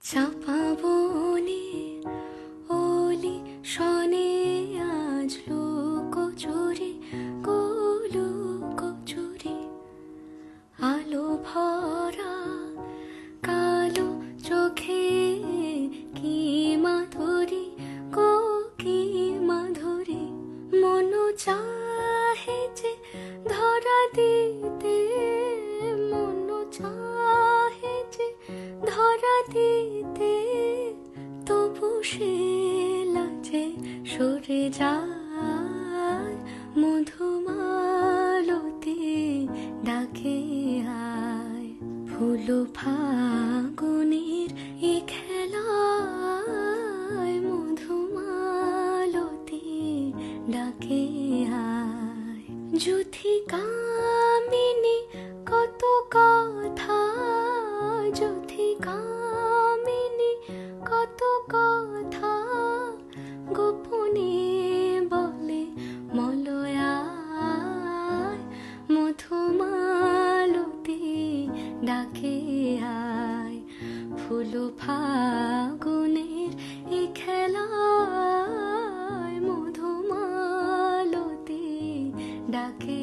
চাপা বনে ওলি শনে আজ লুকোচুরি লুকোচুরি আলো ভরা কালো চোখে কি মাধুরী গো কি মাধুরী মন চাহে যে ধরা দিতে মন চাহে যে ধরা দিতে তবু সে লাজে সরে যায় মধুমালতি ডাকে আয় ফুল ফাগুনের এ খেলায় মধুমালতি ডাকে আয় যুথি কামিনী কত কথা যুথি কামিনী কত কথা গোপনে বলে মলয়ায় মধুমালতি ডাকে আয় ফুল ফাগুনের এ খেলায় মধুমালতি ডাকে